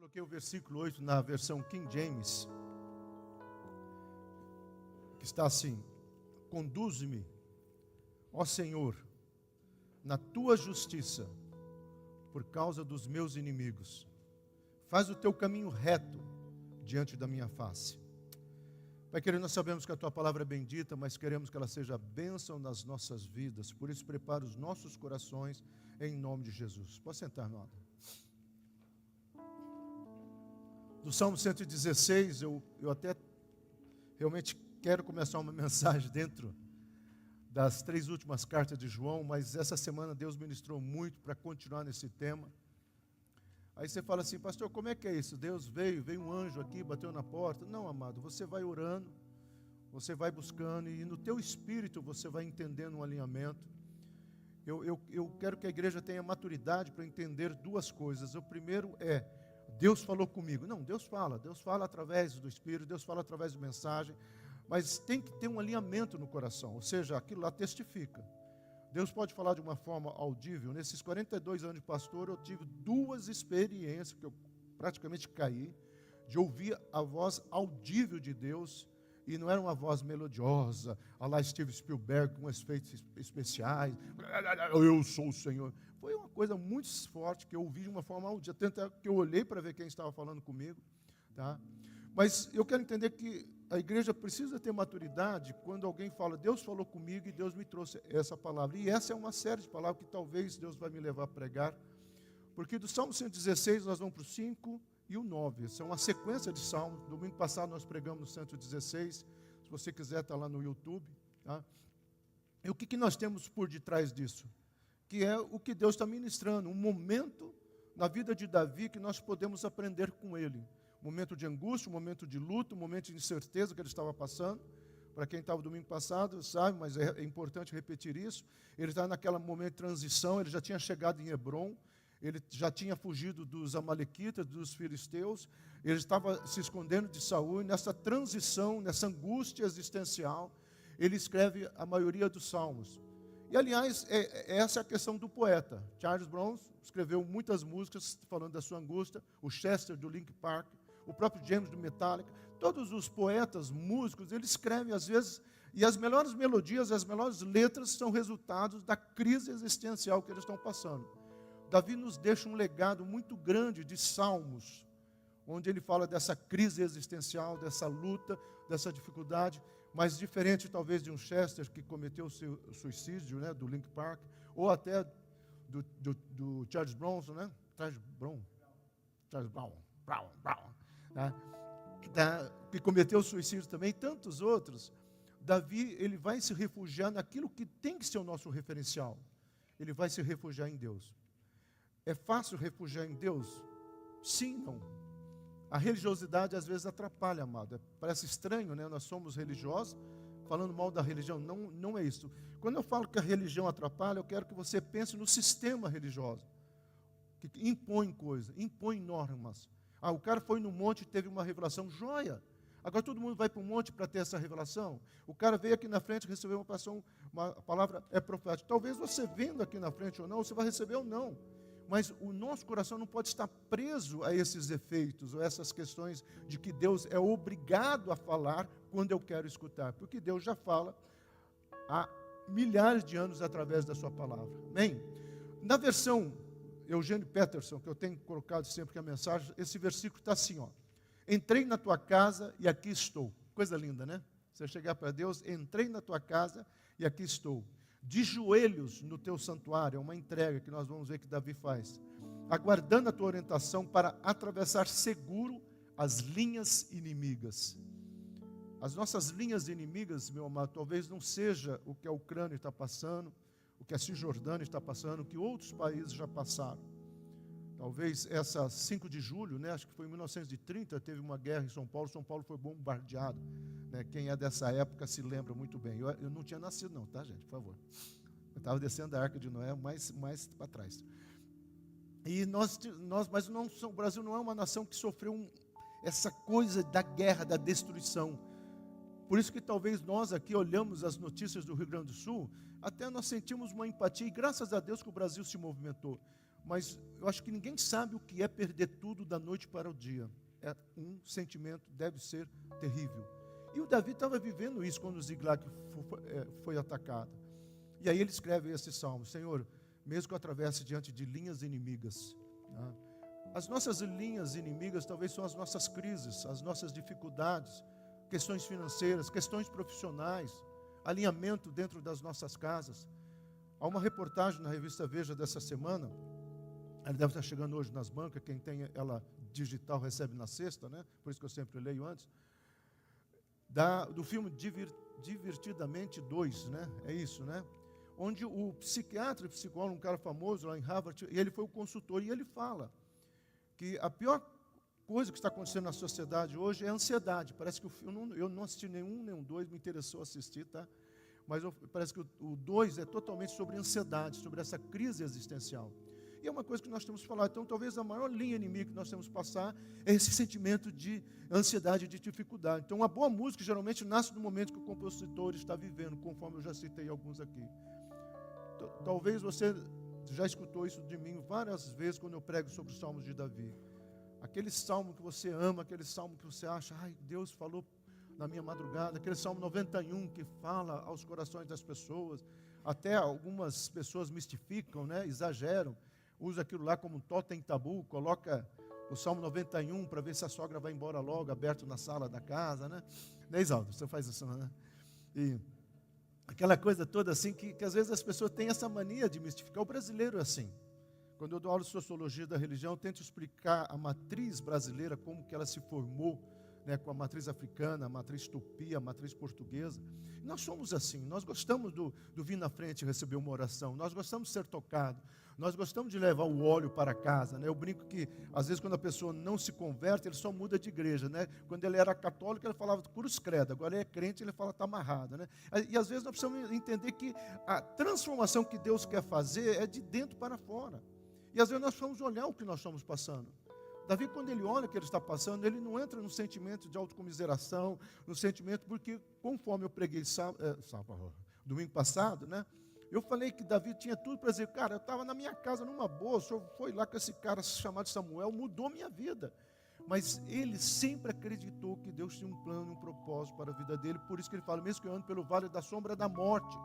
Coloquei o versículo 8 na versão King James, que está assim: conduz-me, ó Senhor, na tua justiça, por causa dos meus inimigos. Faz o teu caminho reto diante da minha face. Pai querido, nós sabemos que a tua palavra é bendita, mas queremos que ela seja bênção nas nossas vidas. Por isso, prepara os nossos corações em nome de Jesus. Pode sentar, meu amado. Do Salmo 116, eu até realmente quero começar uma mensagem dentro das 3 últimas cartas de João, mas essa semana Deus ministrou muito para continuar nesse tema. Aí você fala assim: pastor, como é que é isso? Deus veio um anjo aqui, bateu na porta. Não, amado, você vai orando, você vai buscando, e no teu espírito você vai entendendo um alinhamento. Eu quero que a igreja tenha maturidade para entender 2 coisas. O primeiro é: Deus falou comigo. Não, Deus fala através do Espírito, Deus fala através de mensagem, mas tem que ter um alinhamento no coração, ou seja, aquilo lá testifica. Deus pode falar de uma forma audível. Nesses 42 anos de pastor, eu tive 2 experiências que eu praticamente caí, de ouvir a voz audível de Deus, e não era uma voz melodiosa, a lá Steven Spielberg com efeitos especiais, eu sou o Senhor. Foi uma coisa muito forte que eu ouvi de uma forma audível, tanto que eu olhei para ver quem estava falando comigo, tá? Mas eu quero entender que a igreja precisa ter maturidade quando alguém fala: Deus falou comigo e Deus me trouxe essa palavra. E essa é uma série de palavras que talvez Deus vai me levar a pregar, porque do Salmo 116 nós vamos para o 5 e o 9. Essa é uma sequência de salmos. Domingo passado nós pregamos no 116. Se você quiser, está lá no YouTube, tá? E o que nós temos por detrás disso? Que é o que Deus está ministrando, um momento na vida de Davi que nós podemos aprender com ele. Um momento de angústia, um momento de luto, um momento de incerteza que ele estava passando. Para quem estava domingo passado, sabe, mas é importante repetir isso. Ele está naquele momento de transição, ele já tinha chegado em Hebrom, ele já tinha fugido dos amalequitas, dos filisteus, ele estava se escondendo de Saul, e nessa transição, nessa angústia existencial, ele escreve a maioria dos salmos. E, aliás, essa é a questão do poeta. Charles Brown escreveu muitas músicas falando da sua angústia, o Chester do Linkin Park, o próprio James do Metallica. Todos os poetas, músicos, eles escrevem às vezes, e as melhores melodias, as melhores letras são resultados da crise existencial que eles estão passando. Davi nos deixa um legado muito grande de salmos, onde ele fala dessa crise existencial, dessa luta, dessa dificuldade, mas diferente talvez de um Chester que cometeu o seu suicídio, né, do Linkin Park, ou até do Charles Bronson, né? Charles Brown, né? Que cometeu o suicídio também, e tantos outros. Davi, ele vai se refugiar naquilo que tem que ser o nosso referencial. Ele vai se refugiar em Deus. É fácil refugiar em Deus? Sim, não. A religiosidade às vezes atrapalha, amado. Parece estranho, né? Nós somos religiosos, falando mal da religião. Não é isso. Quando eu falo que a religião atrapalha, eu quero que você pense no sistema religioso, que impõe coisas, impõe normas. O cara foi no monte e teve uma revelação, joia. Agora todo mundo vai para o monte para ter essa revelação. O cara veio aqui na frente e recebeu uma palavra profética. Talvez você vendo aqui na frente ou não, você vai receber ou não. Mas o nosso coração não pode estar preso a esses efeitos, ou essas questões de que Deus é obrigado a falar quando eu quero escutar. Porque Deus já fala há milhares de anos através da sua palavra. Amém? Na versão Eugênio Peterson, que eu tenho colocado sempre que a mensagem, esse versículo está assim, ó: entrei na tua casa e aqui estou. Coisa linda, né? Você chegar para Deus: entrei na tua casa e aqui estou. De joelhos no teu santuário, é uma entrega que nós vamos ver que Davi faz, aguardando a tua orientação para atravessar seguro as linhas inimigas. As nossas linhas inimigas, meu amado, talvez não seja o que a Ucrânia está passando, o que a Cisjordânia está passando, o que outros países já passaram. Talvez essa 5 de julho, né, acho que foi em 1930, teve uma guerra em São Paulo foi bombardeado. Né, quem é dessa época se lembra muito bem. Eu não tinha nascido não, tá, gente, por favor. Eu estava descendo da Arca de Noé mais para trás. E mas não, o Brasil não é uma nação que sofreu essa coisa da guerra, da destruição. Por isso que talvez nós aqui olhamos as notícias do Rio Grande do Sul, até nós sentimos uma empatia, e graças a Deus que o Brasil se movimentou. Mas eu acho que ninguém sabe o que é perder tudo da noite para o dia. É um sentimento, deve ser terrível. E o Davi estava vivendo isso quando Ziklag foi atacado. E aí ele escreve esse salmo: Senhor, mesmo que eu atravesse diante de linhas inimigas, né? As nossas linhas inimigas talvez são as nossas crises, as nossas dificuldades, questões financeiras, questões profissionais, alinhamento dentro das nossas casas. Há uma reportagem na revista Veja dessa semana, ela deve estar chegando hoje nas bancas, quem tem ela digital recebe na sexta, né? Por isso que eu sempre leio antes, do filme Divertidamente 2, né? É isso, né? Onde o psiquiatra e psicólogo, um cara famoso lá em Harvard, ele foi o consultor, e ele fala que a pior coisa que está acontecendo na sociedade hoje é a ansiedade. Parece que eu não assisti nenhum, nem o 2, me interessou assistir, tá? Mas parece que o 2 é totalmente sobre ansiedade, sobre essa crise existencial. E é uma coisa que nós temos que falar. Então, talvez a maior linha inimiga que nós temos que passar é esse sentimento de ansiedade, de dificuldade. Então, uma boa música geralmente nasce no momento que o compositor está vivendo, conforme eu já citei alguns aqui. Talvez você já escutou isso de mim várias vezes quando eu prego sobre os salmos de Davi. Aquele salmo que você ama, aquele salmo que você acha, ai, Deus falou na minha madrugada, aquele salmo 91 que fala aos corações das pessoas. Até algumas pessoas mistificam, né, exageram, usa aquilo lá como um totem tabu, coloca o salmo 91 para ver se a sogra vai embora logo, aberto na sala da casa, né? Né, Isaldo? Você faz isso, né? E aquela coisa toda assim, que às vezes as pessoas têm essa mania de mistificar. O brasileiro é assim. Quando eu dou aula de sociologia da religião, eu tento explicar a matriz brasileira, como que ela se formou, né, com a matriz africana, a matriz tupi, a matriz portuguesa. E nós somos assim, nós gostamos do vir na frente e receber uma oração, nós gostamos de ser tocado, nós gostamos de levar o óleo para casa, né? Eu brinco que, às vezes, quando a pessoa não se converte, ele só muda de igreja, né? Quando ele era católico, ele falava cruz credo, agora ele é crente, ele fala está amarrado, né? E às vezes nós precisamos entender que a transformação que Deus quer fazer é de dentro para fora. E às vezes nós vamos olhar o que nós estamos passando. Davi, quando ele olha o que ele está passando, ele não entra no sentimento de autocomiseração, no sentimento, porque conforme eu preguei domingo passado, né? Eu falei que Davi tinha tudo para dizer, cara, eu estava na minha casa numa boa, o senhor foi lá com esse cara chamado Samuel, mudou minha vida. Mas ele sempre acreditou que Deus tinha um plano, um propósito para a vida dele, por isso que ele fala, mesmo que eu ando pelo vale da sombra da morte,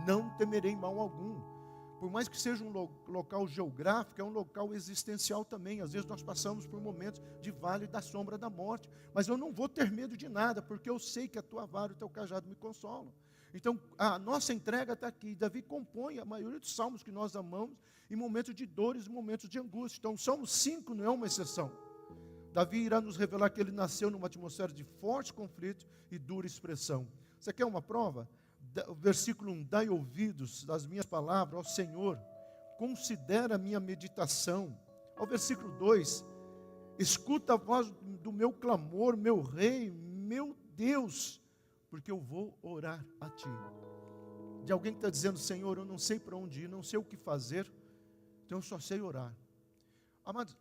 não temerei mal algum. Por mais que seja um local geográfico, é um local existencial também. Às vezes nós passamos por momentos de vale da sombra da morte, mas eu não vou ter medo de nada, porque eu sei que a tua vara e o teu cajado me consolam. Então, a nossa entrega está aqui. Davi compõe a maioria dos salmos que nós amamos em momentos de dores e momentos de angústia. Então, o Salmo 5 não é uma exceção. Davi irá nos revelar que ele nasceu numa atmosfera de forte conflito e dura expressão. Você quer uma prova? O versículo 1, dai ouvidos das minhas palavras ao Senhor, considera a minha meditação. Ao versículo 2, escuta a voz do meu clamor, meu rei, meu Deus, porque eu vou orar a ti. De alguém que está dizendo, Senhor, eu não sei para onde ir, não sei o que fazer, então eu só sei orar. Amados,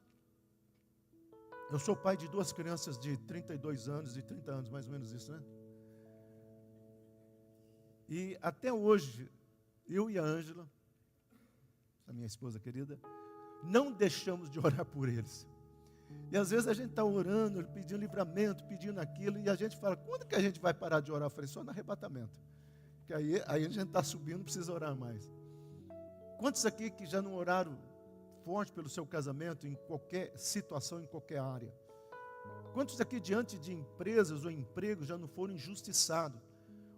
eu sou pai de 2 crianças de 32 anos e 30 anos, mais ou menos isso, né? E até hoje, eu e a Ângela, a minha esposa querida, não deixamos de orar por eles. E às vezes a gente está orando, pedindo livramento, pedindo aquilo, e a gente fala, quando que a gente vai parar de orar? Eu falei, só no arrebatamento. Porque aí a gente está subindo, não precisa orar mais. Quantos aqui que já não oraram forte pelo seu casamento, em qualquer situação, em qualquer área? Quantos aqui diante de empresas ou empregos já não foram injustiçados?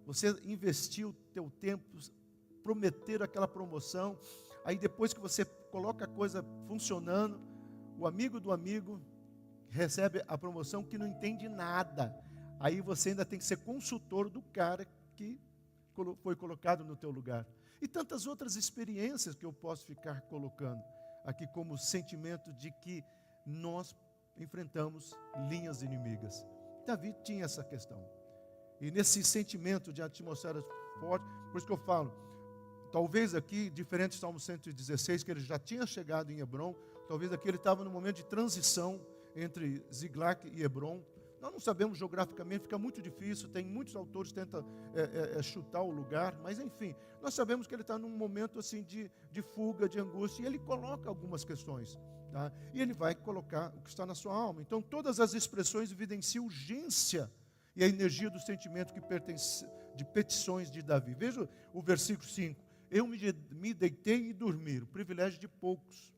Você investiu o teu tempo, prometeram aquela promoção, aí depois que você coloca a coisa funcionando, o amigo do amigo recebe a promoção que não entende nada. Aí você ainda tem que ser consultor do cara que foi colocado no teu lugar. E tantas outras experiências que eu posso ficar colocando aqui como sentimento de que nós enfrentamos linhas inimigas. Davi tinha essa questão. E nesse sentimento de atmosfera forte, por isso que eu falo, talvez aqui, diferente do Salmo 116, que ele já tinha chegado em Hebrom, talvez aqui ele estava no momento de transição entre Ziklag e Hebrom, Nós não sabemos geograficamente, fica muito difícil, tem muitos autores que tentam chutar o lugar, mas enfim, nós sabemos que ele está num momento assim de fuga, de angústia, e ele coloca algumas questões, tá? E ele vai colocar o que está na sua alma. Então todas as expressões evidenciam urgência e a energia do sentimento que pertence, de petições de Davi. Veja o versículo 5, eu me deitei e dormi, o privilégio de poucos.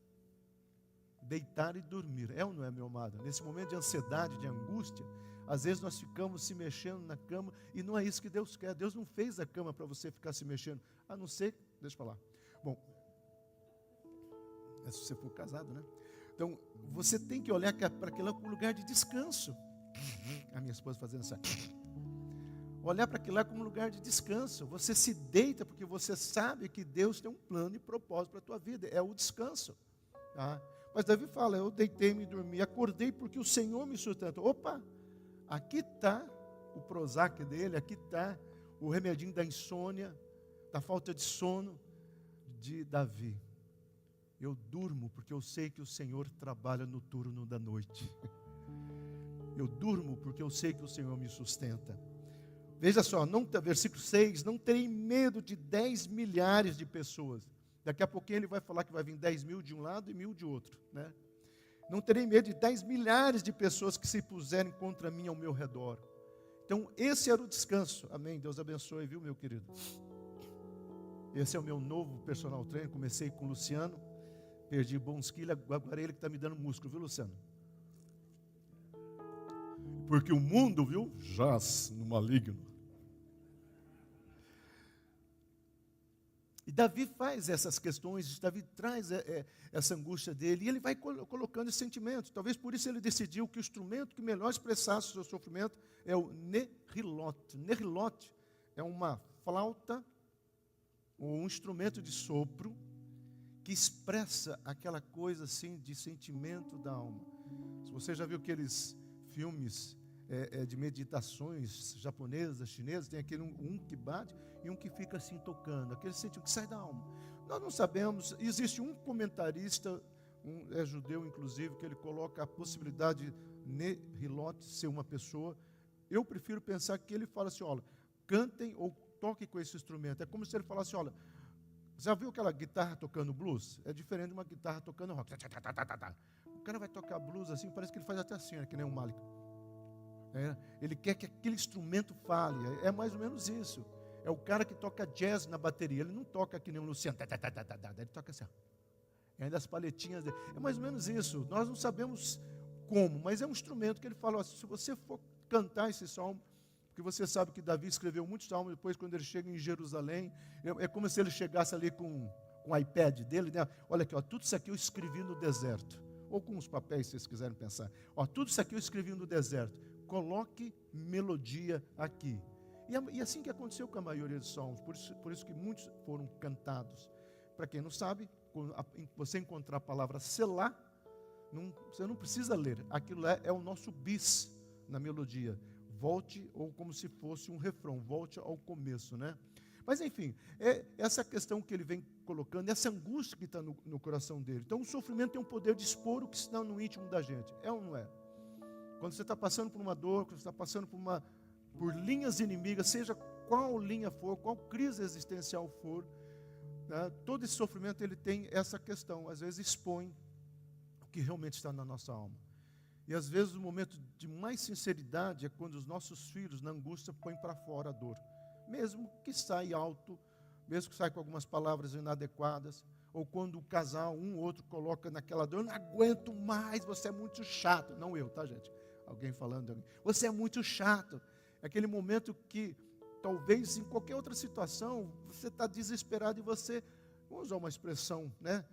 Deitar e dormir, é ou não é, meu amado? Nesse momento de ansiedade, de angústia, às vezes nós ficamos se mexendo na cama, e não é isso que Deus quer. Deus não fez a cama para você ficar se mexendo, a não ser, deixa eu falar, bom, é se você for casado, né? Então, você tem que olhar para aquele lugar de descanso. A minha esposa fazendo isso aqui. Olhar para aquilo lá como lugar de descanso. Você se deita porque você sabe que Deus tem um plano e propósito para a tua vida, é o descanso, tá? Mas Davi fala, eu deitei-me e dormi, acordei porque o Senhor me sustentou. Opa, aqui está o Prozac dele, aqui está o remedinho da insônia, da falta de sono de Davi. Eu durmo porque eu sei que o Senhor trabalha no turno da noite. Eu durmo porque eu sei que o Senhor me sustenta. Veja só, versículo 6, não terei medo de 10 milhares de pessoas. Daqui a pouquinho ele vai falar que vai vir 10 mil de um lado e 1000 de outro, né? Não terei medo de 10 milhares de pessoas que se puserem contra mim ao meu redor. Então, esse era o descanso. Amém? Deus abençoe, viu, meu querido? Esse é o meu novo personal trainer. Comecei com o Luciano, perdi bons quilos, agora ele que está me dando músculo, viu, Luciano? Porque o mundo, viu, jaz no maligno. E Davi faz essas questões, Davi traz essa angústia dele, e ele vai colocando esse sentimento. Talvez por isso ele decidiu que o instrumento que melhor expressasse o seu sofrimento é o nerilote. Nerilote é uma flauta, ou um instrumento de sopro, que expressa aquela coisa assim de sentimento da alma. Se você já viu aqueles filmes de meditações japonesas, chinesas, tem aquele um que bate e um que fica assim tocando, aquele sentimento que sai da alma. Nós não sabemos, existe um comentarista, é judeu inclusive, que ele coloca a possibilidade de Nerilote ser uma pessoa. Eu prefiro pensar que ele fala assim, olha, cantem ou toquem com esse instrumento. É como se ele falasse, olha, já viu aquela guitarra tocando blues? É diferente de uma guitarra tocando rock. O cara vai tocar blues assim, parece que ele faz até assim, que nem um Malik. Ele quer que aquele instrumento fale, é mais ou menos isso. É o cara que toca jazz na bateria, ele não toca que nem um Luciano, ele toca assim, e ainda as paletinhas dele. É mais ou menos isso. Nós não sabemos como, mas é um instrumento que ele fala, ó, se você for cantar esse salmo, porque você sabe que Davi escreveu muitos salmos, depois quando ele chega em Jerusalém, é como se ele chegasse ali com o iPad dele, né? Olha aqui, ó, tudo isso aqui eu escrevi no deserto, ou com os papéis, se vocês quiserem pensar. Ó, tudo isso aqui eu escrevi no deserto. Coloque melodia aqui. E assim que aconteceu com a maioria dos salmos, por isso que muitos foram cantados. Para quem não sabe, quando você encontrar a palavra selá, você não precisa ler, aquilo é o nosso bis na melodia. Volte, ou como se fosse um refrão, volte ao começo, né? Mas enfim, é essa questão que ele vem colocando, essa angústia que está no coração dele. Então o sofrimento tem um poder de expor o que está no íntimo da gente, é ou não é? Quando você está passando por uma dor, quando você está passando por linhas inimigas, seja qual linha for, qual crise existencial for, né, todo esse sofrimento ele tem essa questão, às vezes expõe o que realmente está na nossa alma. E às vezes o momento de mais sinceridade é quando os nossos filhos, na angústia, põem para fora a dor. Mesmo que saia alto, mesmo que saia com algumas palavras inadequadas, ou quando o casal, um ou outro, coloca naquela dor, eu não aguento mais, você é muito chato. Não eu, tá, gente? Alguém falando de alguém. Você é muito chato. É aquele momento que, talvez, em qualquer outra situação, você está desesperado e você, vamos usar uma expressão, né?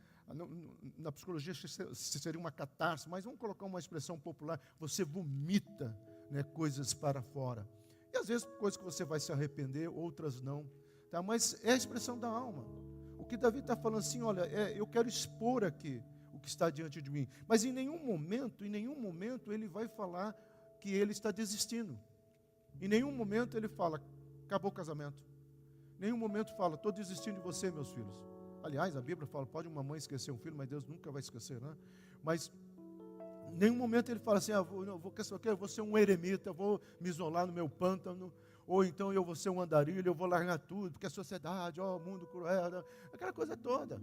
Na psicologia seria uma catarse, mas vamos colocar uma expressão popular, você vomita, né, coisas para fora. E às vezes coisas que você vai se arrepender, outras não. Tá? Mas é a expressão da alma. O que Davi está falando assim, olha, eu quero expor aqui o que está diante de mim. Mas em nenhum momento ele vai falar que ele está desistindo. Em nenhum momento ele fala, acabou o casamento. Em nenhum momento fala, estou desistindo de você, meus filhos. Aliás, a Bíblia fala, pode uma mãe esquecer um filho, mas Deus nunca vai esquecer, né? Mas Em nenhum momento ele fala assim, eu vou ser um eremita, eu vou me isolar no meu pântano, ou então eu vou ser um andarilho, eu vou largar tudo, porque a sociedade, o mundo cruel, aquela coisa toda.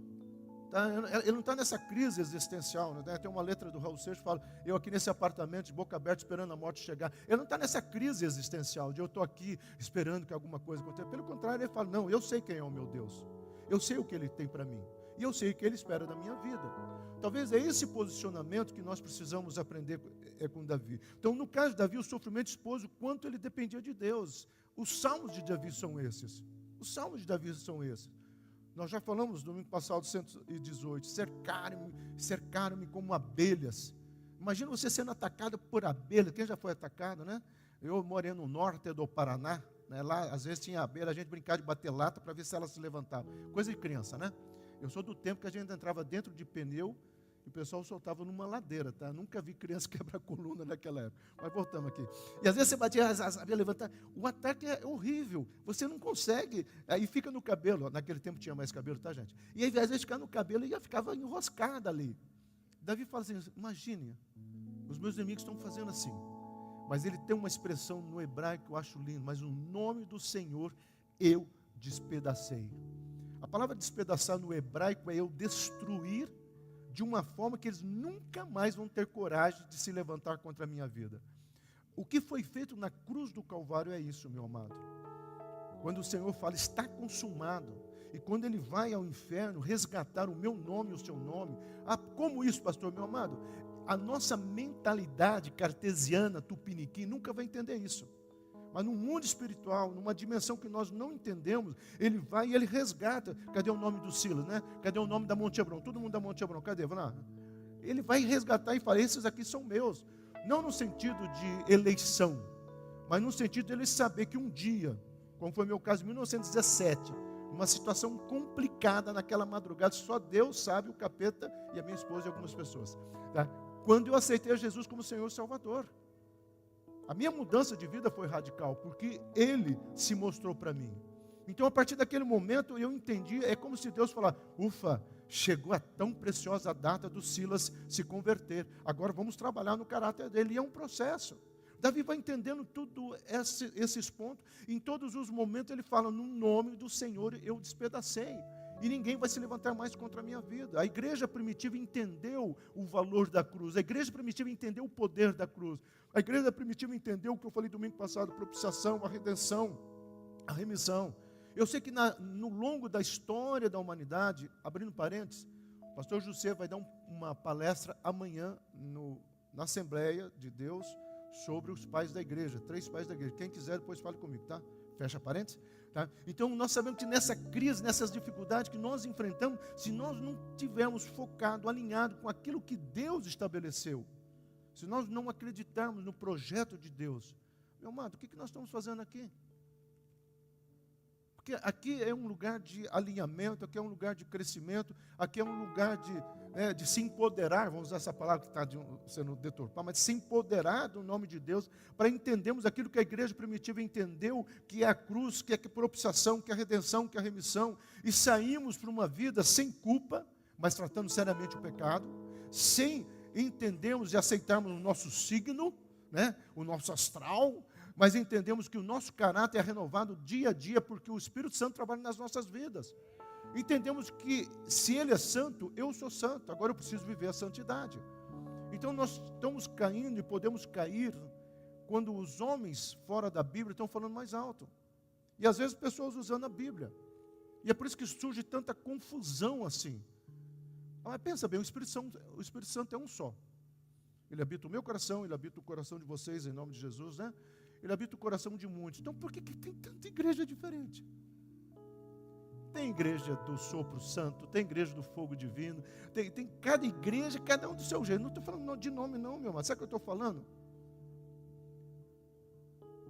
Tá? Ele não está nessa crise existencial, né? Tem uma letra do Raul Seixas que fala, eu aqui nesse apartamento, de boca aberta, esperando a morte chegar. Ele não está nessa crise existencial, de eu estou aqui esperando que alguma coisa aconteça. Pelo contrário, ele fala, não, eu sei quem é o meu Deus. Eu sei o que Ele tem para mim. E eu sei o que Ele espera da minha vida. Talvez é esse posicionamento que nós precisamos aprender com Davi. Então, no caso de Davi, o sofrimento expôs o quanto ele dependia de Deus. Os salmos de Davi são esses. Os salmos de Davi são esses. Nós já falamos no domingo passado, 118, cercaram-me como abelhas. Imagina você sendo atacado por abelhas. Quem já foi atacado, né? Eu morei no norte do Paraná, né? Lá às vezes tinha abelha, a gente brincava de bater lata para ver se ela se levantava. Coisa de criança, né? Eu sou do tempo que a gente entrava dentro de pneu e o pessoal soltava numa ladeira, tá? Nunca vi criança quebrar coluna naquela época. Mas voltamos aqui. E às vezes você batia, as abelhas levantavam. O ataque é horrível. Você não consegue. Aí fica no cabelo. Naquele tempo tinha mais cabelo, tá, gente? E aí, às vezes, ficava no cabelo e ficava enroscada ali. Davi fala assim, imagine, os meus inimigos estão fazendo assim. Mas ele tem uma expressão no hebraico que eu acho lindo. Mas o nome do Senhor eu despedacei. A palavra despedaçar no hebraico é eu destruir de uma forma que eles nunca mais vão ter coragem de se levantar contra a minha vida. O que foi feito na cruz do Calvário é isso, meu amado. Quando o Senhor fala, está consumado, e quando Ele vai ao inferno resgatar o meu nome e o seu nome, como isso, pastor, meu amado? A nossa mentalidade cartesiana, tupiniquim, nunca vai entender isso. Mas no mundo espiritual, numa dimensão que nós não entendemos, ele vai e ele resgata. Cadê o nome do Silas, né? Cadê o nome da Monte Hebron? Todo mundo da Monte Hebron, cadê? Vai lá. Ele vai resgatar e fala, esses aqui são meus. Não no sentido de eleição, mas no sentido de ele saber que um dia, como foi meu caso em 1917, uma situação complicada naquela madrugada, só Deus sabe, o capeta e a minha esposa e algumas pessoas. Tá? Quando eu aceitei a Jesus como Senhor e Salvador. A minha mudança de vida foi radical, porque Ele se mostrou para mim. Então, a partir daquele momento, eu entendi, é como se Deus falasse, ufa, chegou a tão preciosa data do Silas se converter. Agora vamos trabalhar no caráter dele, e é um processo. Davi vai entendendo tudo esses pontos. Em todos os momentos ele fala, no nome do Senhor eu despedacei. E ninguém vai se levantar mais contra a minha vida. A igreja primitiva entendeu o valor da cruz. A igreja primitiva entendeu o poder da cruz. A igreja primitiva entendeu o que eu falei domingo passado, a propiciação, a redenção, a remissão. Eu sei que no longo da história da humanidade, abrindo parênteses, o pastor José vai dar uma palestra amanhã na Assembleia de Deus sobre os pais da igreja, 3 pais da igreja. Quem quiser depois fale comigo, tá? Fecha parênteses. Tá? Então nós sabemos que nessa crise, nessas dificuldades que nós enfrentamos, se nós não tivermos focado, alinhado com aquilo que Deus estabeleceu, se nós não acreditarmos no projeto de Deus, meu amado, o que nós estamos fazendo aqui? Porque aqui é um lugar de alinhamento, aqui é um lugar de crescimento, aqui é um lugar de se empoderar, vamos usar essa palavra que está sendo deturpada, mas de se empoderar do nome de Deus, para entendermos aquilo que a igreja primitiva entendeu, que é a cruz, que é a propiciação, que é a redenção, que é a remissão, e saímos para uma vida sem culpa, mas tratando seriamente o pecado, sem entendermos e aceitarmos o nosso signo, né, o nosso astral, mas entendemos que o nosso caráter é renovado dia a dia, porque o Espírito Santo trabalha nas nossas vidas. Entendemos que se Ele é santo, eu sou santo, agora eu preciso viver a santidade. Então nós estamos caindo e podemos cair quando os homens fora da Bíblia estão falando mais alto. E às vezes pessoas usando a Bíblia. E é por isso que surge tanta confusão assim. Mas pensa bem, o Espírito Santo é um só. Ele habita o meu coração, Ele habita o coração de vocês, em nome de Jesus, né? Ele habita o coração de muitos. Então por que tem tanta igreja diferente? Tem igreja do sopro santo, tem igreja do fogo divino, tem cada igreja, cada um do seu jeito. Não estou falando de nome não, meu irmão. Sabe o que eu estou falando?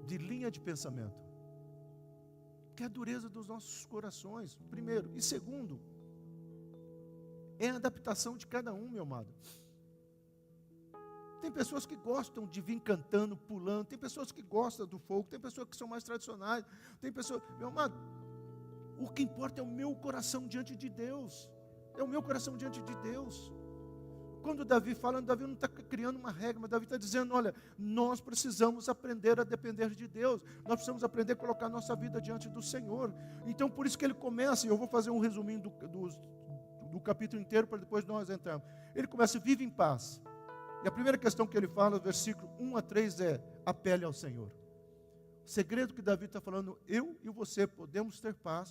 De linha de pensamento. Que é a dureza dos nossos corações, primeiro. E segundo, é a adaptação de cada um, meu amado. Tem pessoas que gostam de vir cantando, pulando, tem pessoas que gostam do fogo, tem pessoas que são mais tradicionais, tem pessoas... Meu amado, o que importa é o meu coração diante de Deus. É o meu coração diante de Deus. quando Davi fala, Davi não está criando uma regra, mas Davi está dizendo, olha, nós precisamos aprender a depender de Deus, nós precisamos aprender a colocar nossa vida diante do Senhor. Então, por isso que ele começa, e eu vou fazer um resuminho do capítulo inteiro, para depois nós entrarmos. Ele começa, vive em paz. E a primeira questão que ele fala, versículo 1 a 3, é, apele ao Senhor. O segredo que Davi está falando, eu e você podemos ter paz,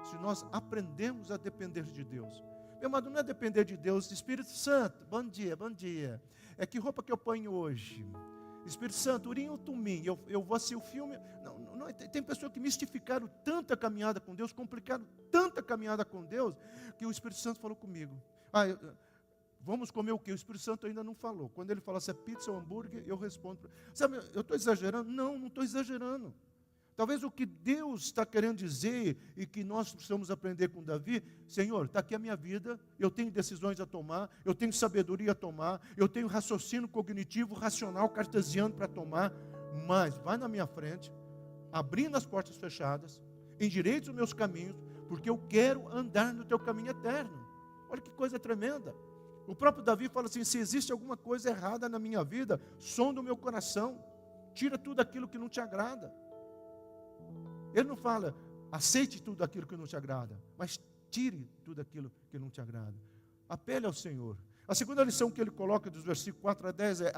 se nós aprendemos a depender de Deus. Meu amado, não é depender de Deus. Espírito Santo, bom dia, bom dia. É que roupa que eu ponho hoje? Espírito Santo, urim ou tumim? Eu vou assistir o filme. Não, tem pessoas que mistificaram tanto a caminhada com Deus, complicaram tanto a caminhada com Deus, que o Espírito Santo falou comigo. Vamos comer o quê? O Espírito Santo ainda não falou. Quando ele fala se é pizza ou hambúrguer, eu respondo. Sabe, eu estou exagerando? Não estou exagerando. Talvez o que Deus está querendo dizer e que nós precisamos aprender com Davi, Senhor, está aqui a minha vida, eu tenho decisões a tomar, eu tenho sabedoria a tomar, eu tenho raciocínio cognitivo, racional, cartesiano para tomar, mas vai na minha frente, abrindo as portas fechadas, endireite os meus caminhos, porque eu quero andar no teu caminho eterno. Olha que coisa tremenda. O próprio Davi fala assim, se existe alguma coisa errada na minha vida, sonda o meu coração, tira tudo aquilo que não te agrada. Ele não fala, aceite tudo aquilo que não te agrada, mas tire tudo aquilo que não te agrada. Apele ao Senhor. A segunda lição que ele coloca dos versículos 4 a 10 é,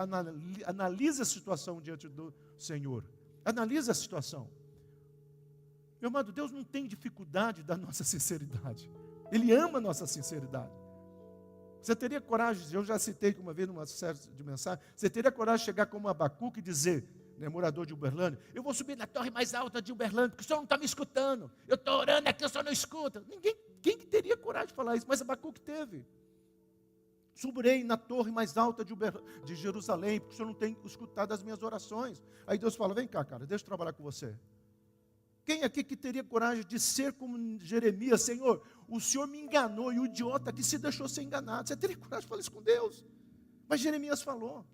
analise a situação diante do Senhor. Analise a situação. Meu amado, Deus não tem dificuldade da nossa sinceridade. Ele ama a nossa sinceridade. Você teria coragem, eu já citei uma vez numa série de mensagens, você teria coragem de chegar como Abacuque e dizer, morador de Uberlândia, eu vou subir na torre mais alta de Uberlândia, porque o senhor não está me escutando, eu estou orando aqui, o senhor não escuta. Quem que teria coragem de falar isso? Mas Abacuque teve. Subirei na torre mais alta de Jerusalém, porque o senhor não tem escutado as minhas orações. Aí Deus fala, vem cá, cara, deixa eu trabalhar com você. Quem aqui que teria coragem de ser como Jeremias, Senhor, o senhor me enganou, e o idiota aqui se deixou ser enganado. Você teria coragem de falar isso com Deus? Mas Jeremias falou.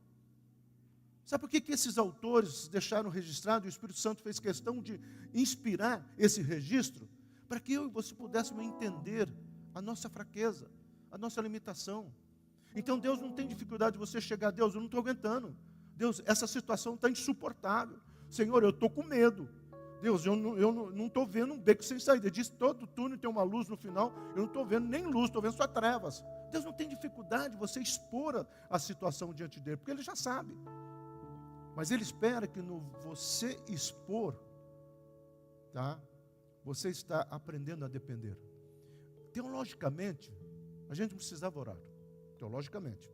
Sabe por que esses autores deixaram registrado, e o Espírito Santo fez questão de inspirar esse registro? Para que eu e você pudéssemos entender a nossa fraqueza, a nossa limitação. Então Deus não tem dificuldade de você chegar a Deus, eu não estou aguentando. Deus, essa situação está insuportável. Senhor, eu estou com medo. Deus, eu não estou vendo um beco sem saída. Diz, todo túnel tem uma luz no final, eu não estou vendo nem luz, estou vendo só trevas. Deus não tem dificuldade de você expor a situação diante dele, porque ele já sabe. Mas ele espera que no você expor, tá? Você está aprendendo a depender. Teologicamente, a gente não precisava orar. Teologicamente.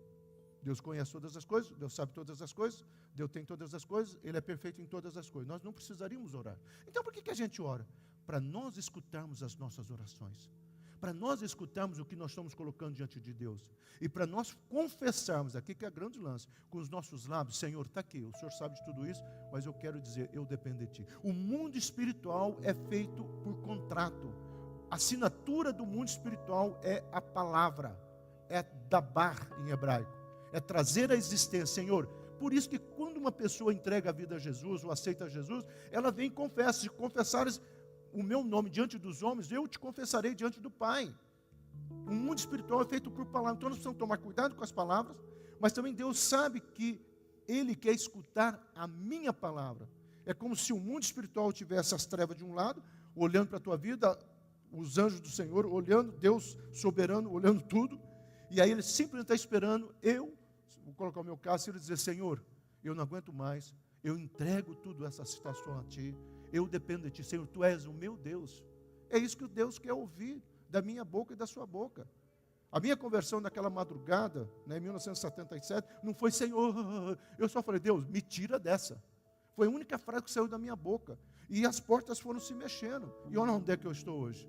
Deus conhece todas as coisas, Deus sabe todas as coisas, Deus tem todas as coisas, Ele é perfeito em todas as coisas. Nós não precisaríamos orar. Então por que a gente ora? Para nós escutarmos as nossas orações. Para nós escutarmos o que nós estamos colocando diante de Deus. E para nós confessarmos, aqui que é a grande lance, com os nossos lábios, Senhor, está aqui, o Senhor sabe de tudo isso, mas eu quero dizer, eu dependo de Ti. O mundo espiritual é feito por contrato. A assinatura do mundo espiritual é a palavra, é dabar em hebraico, é trazer a existência, Senhor. Por isso que quando uma pessoa entrega a vida a Jesus, ou aceita Jesus, ela vem e confessa, se confessares o meu nome diante dos homens, eu te confessarei diante do Pai. O mundo espiritual é feito por palavras, então nós precisamos tomar cuidado com as palavras, mas também Deus sabe que Ele quer escutar a minha palavra. É como se o mundo espiritual tivesse as trevas de um lado, olhando para a tua vida, os anjos do Senhor olhando, Deus soberano olhando tudo, e aí Ele simplesmente está esperando vou colocar o meu caso, Ele dizer, Senhor, eu não aguento mais, eu entrego tudo essa situação a Ti, eu dependo de Ti, Senhor, Tu és o meu Deus. É isso que o Deus quer ouvir da minha boca e da sua boca. A minha conversão naquela madrugada, em 1977, não foi Senhor, eu só falei, Deus, me tira dessa. Foi a única frase que saiu da minha boca. E as portas foram se mexendo. E olha onde é que eu estou hoje.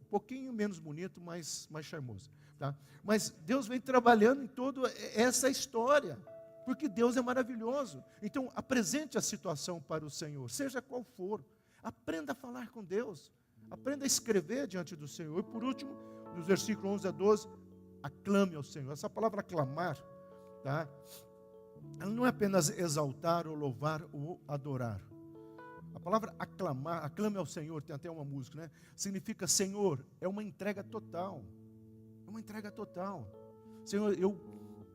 Um pouquinho menos bonito, mas mais charmoso. Tá? Mas Deus vem trabalhando em toda essa história. Porque Deus é maravilhoso. Então, apresente a situação para o Senhor, seja qual for. Aprenda a falar com Deus. Aprenda a escrever diante do Senhor. E por último, nos versículos 11 a 12, aclame ao Senhor. Essa palavra aclamar, tá? Ela não é apenas exaltar ou louvar ou adorar. A palavra aclamar, aclame ao Senhor, tem até uma música, né? Significa, Senhor, é uma entrega total. uma entrega total. Senhor, eu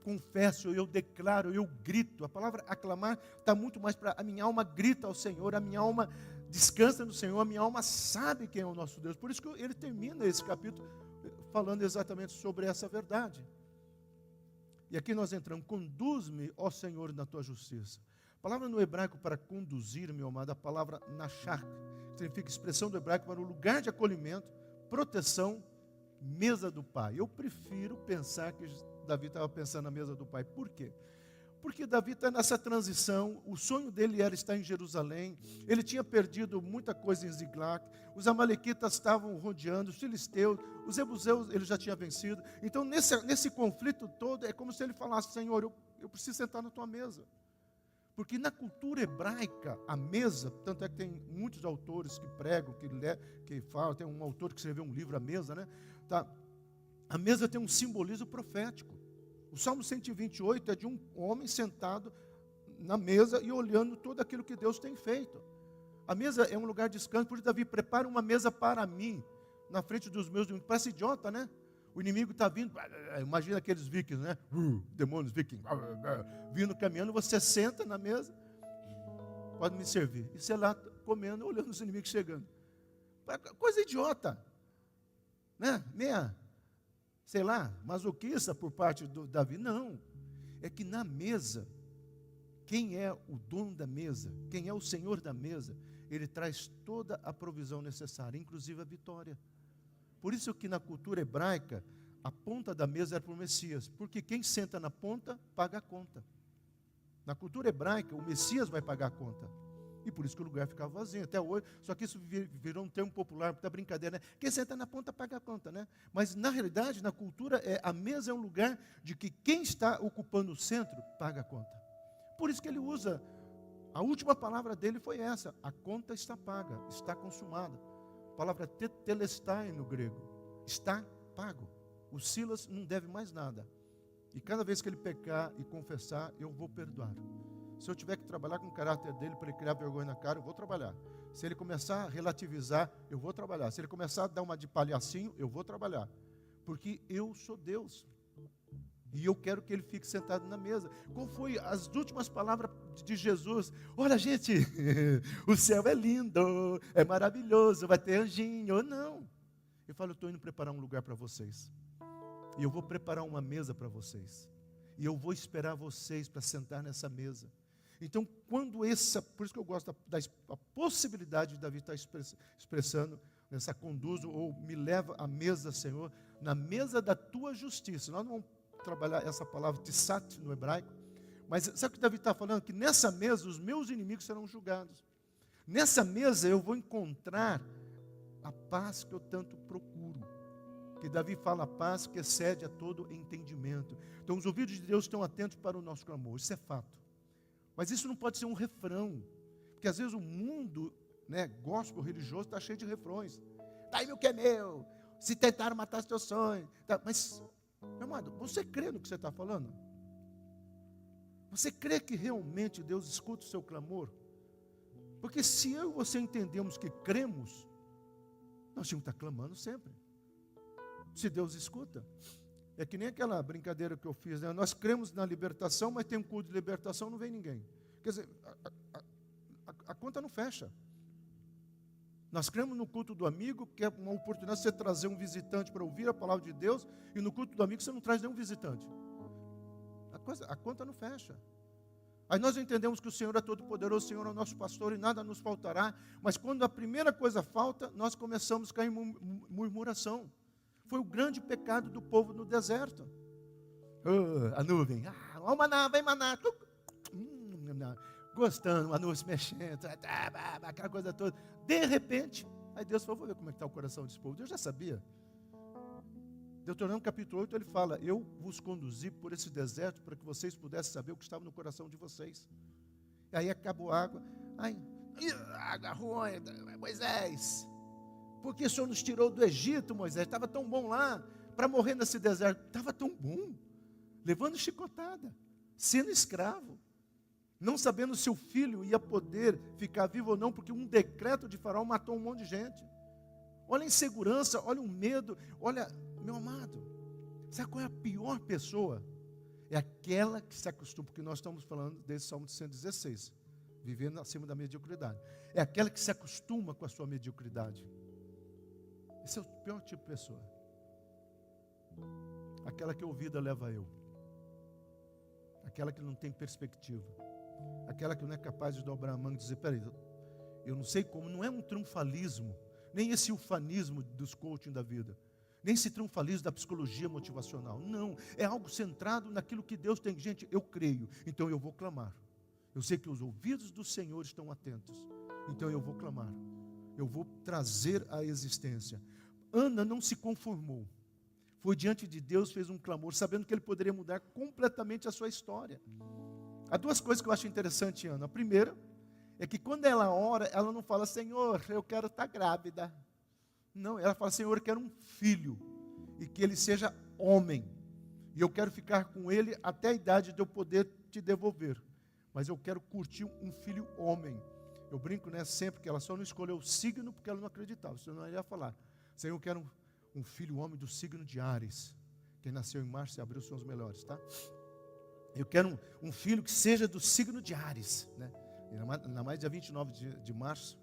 confesso, eu declaro, eu grito. A palavra aclamar está muito mais para a minha alma grita ao Senhor, a minha alma descansa no Senhor, a minha alma sabe quem é o nosso Deus. Por isso que ele termina esse capítulo falando exatamente sobre essa verdade. E aqui nós entramos, conduz-me, ó Senhor, na tua justiça. A palavra no hebraico para conduzir, meu amado, a palavra nachar, significa expressão do hebraico para o lugar de acolhimento, proteção, mesa do Pai. Eu prefiro pensar que Davi estava pensando na mesa do Pai. Por quê? Porque Davi está nessa transição, o sonho dele era estar em Jerusalém, ele tinha perdido muita coisa em Ziglag, os amalequitas estavam rodeando, os filisteus, os jebuseus ele já tinha vencido. Então nesse conflito todo, é como se ele falasse, Senhor, eu preciso sentar na tua mesa. Porque na cultura hebraica, a mesa, tanto é que tem muitos autores que pregam, que falam, tem um autor que escreveu um livro, A Mesa, né? Tá? A mesa tem um simbolismo profético. O Salmo 128 é de um homem sentado na mesa e olhando tudo aquilo que Deus tem feito. A mesa é um lugar de descanso, por isso Davi prepara uma mesa para mim, na frente dos meus inimigos. Parece idiota, né? O inimigo está vindo, imagina aqueles vikings, né? Demônios vikings, vindo caminhando, você senta na mesa, pode me servir. E você lá comendo, olhando os inimigos chegando. Coisa idiota, né? Meia, sei lá, masoquista por parte do Davi. Não, é que na mesa, quem é o dono da mesa, quem é o Senhor da mesa, ele traz toda a provisão necessária, inclusive a vitória. Por isso que na cultura hebraica, a ponta da mesa era para o Messias, porque quem senta na ponta, paga a conta. Na cultura hebraica, o Messias vai pagar a conta. E por isso que o lugar ficava vazio, até hoje. Só que isso virou um termo popular, muita brincadeira, né? Quem senta na ponta, paga a conta, né? Mas na realidade, na cultura, a mesa é um lugar de que quem está ocupando o centro, paga a conta. Por isso que ele usa, a última palavra dele foi essa, a conta está paga, está consumada. A palavra tetelestai no grego, está pago. O Silas não deve mais nada. E cada vez que ele pecar e confessar, eu vou perdoar. Se eu tiver que trabalhar com o caráter dele para ele criar vergonha na cara, eu vou trabalhar. Se ele começar a relativizar, eu vou trabalhar. Se ele começar a dar uma de palhacinho, eu vou trabalhar. Porque eu sou Deus. E eu quero que ele fique sentado na mesa. Qual foi as últimas palavras de Jesus? Olha, gente, o céu é lindo, é maravilhoso, vai ter anjinho. Não. Ele fala, eu estou indo preparar um lugar para vocês. E eu vou preparar uma mesa para vocês. E eu vou esperar vocês para sentar nessa mesa. Então, por isso que eu gosto da possibilidade de Davi estar expressando nessa conduzo, ou me leva à mesa, Senhor, na mesa da tua justiça. Nós não vamos trabalhar essa palavra tissat no hebraico, mas sabe o que Davi está falando? Que nessa mesa os meus inimigos serão julgados. Nessa mesa eu vou encontrar a paz que eu tanto procuro. Que Davi fala a paz que excede a todo entendimento. Então os ouvidos de Deus estão atentos para o nosso clamor, isso é fato. Mas isso não pode ser um refrão, porque às vezes o mundo, né, gospel religioso está cheio de refrões. Dai-me o que é meu, se tentaram matar os teus sonhos. Tá, mas, meu amado, você crê no que você está falando? Você crê que realmente Deus escuta o seu clamor? Porque se eu e você entendemos que cremos, nós tínhamos que estar clamando sempre. Se Deus escuta. É que nem aquela brincadeira que eu fiz, né? Nós cremos na libertação, mas tem um culto de libertação, não vem ninguém. Quer dizer, a conta não fecha. Nós cremos no culto do amigo, que é uma oportunidade de você trazer um visitante para ouvir a palavra de Deus, e no culto do amigo você não traz nenhum visitante. A conta não fecha. Aí nós entendemos que o Senhor é todo poderoso, o Senhor é o nosso pastor e nada nos faltará, mas quando a primeira coisa falta, nós começamos a cair em murmuração. Foi o grande pecado do povo no deserto. A nuvem, ó maná, vem maná. Gostando, a nuvem se mexendo, aquela coisa toda. De repente, aí Deus falou, vou ver como é que está o coração desse povo. Deus já sabia. Deuteronômio capítulo 8, ele fala, eu vos conduzi por esse deserto para que vocês pudessem saber o que estava no coração de vocês. E aí acabou a água. Água ruim, Moisés. Porque o Senhor nos tirou do Egito, Moisés, estava tão bom lá, para morrer nesse deserto, estava tão bom, levando chicotada, sendo escravo, não sabendo se o filho ia poder ficar vivo ou não, porque um decreto de Faraó matou um monte de gente. Olha a insegurança, olha o medo, olha, meu amado, Sabe qual é a pior pessoa? É aquela que se acostuma, porque nós estamos falando desse Salmo de 116, vivendo acima da mediocridade. É aquela que se acostuma com a sua mediocridade. Esse é o pior tipo de pessoa. Aquela que ouvida leva eu. Aquela que não tem perspectiva. Aquela que não é capaz de dobrar a mão e dizer, peraí, eu não sei como, não é um triunfalismo, nem esse ufanismo dos coaching da vida, nem esse triunfalismo da psicologia motivacional. Não, é algo centrado naquilo que Deus tem. Gente, eu creio, então eu vou clamar. Eu sei que os ouvidos do Senhor estão atentos, então eu vou clamar. Eu vou trazer à existência. Ana não se conformou. Foi diante de Deus, fez um clamor, sabendo que ele poderia mudar completamente a sua história. Há duas coisas que eu acho interessante em Ana. A primeira é que quando ela ora, ela não fala, Senhor, eu quero estar grávida. Não, ela fala, Senhor, eu quero um filho, e que ele seja homem. E eu quero ficar com ele até a idade de eu poder te devolver. Mas eu quero curtir um filho homem. Eu brinco, né, sempre que ela só não escolheu o signo porque ela não acreditava, senão ela ia falar, Senhor, eu quero um filho homem do signo de Áries. Quem nasceu em março e abril são os melhores, tá? Eu quero um filho que seja do signo de Áries, né? Na mais dia 29 de março.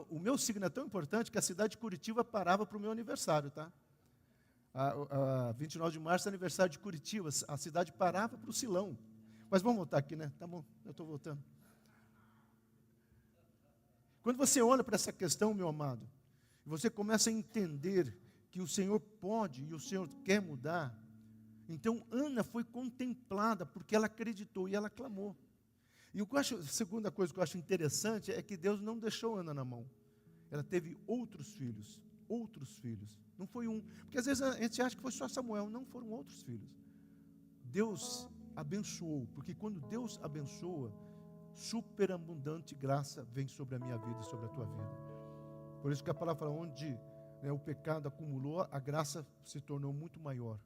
O meu signo é tão importante que a cidade de Curitiba parava para o meu aniversário, tá? 29 de março é aniversário de Curitiba, a cidade parava para o Silão. Mas vamos voltar aqui, né? Tá bom, eu estou voltando. Quando você olha para essa questão, meu amado, você começa a entender que o Senhor pode e o Senhor quer mudar. Então, Ana foi contemplada porque ela acreditou e ela clamou. E a segunda coisa que eu acho interessante é que Deus não deixou Ana na mão. Ela teve outros filhos. Não foi um. Porque às vezes a gente acha que foi só Samuel. Não, foram outros filhos. Deus abençoou. Porque quando Deus abençoa, superabundante graça vem sobre a minha vida e sobre a tua vida. Por isso que a palavra fala, onde o pecado acumulou, a graça se tornou muito maior.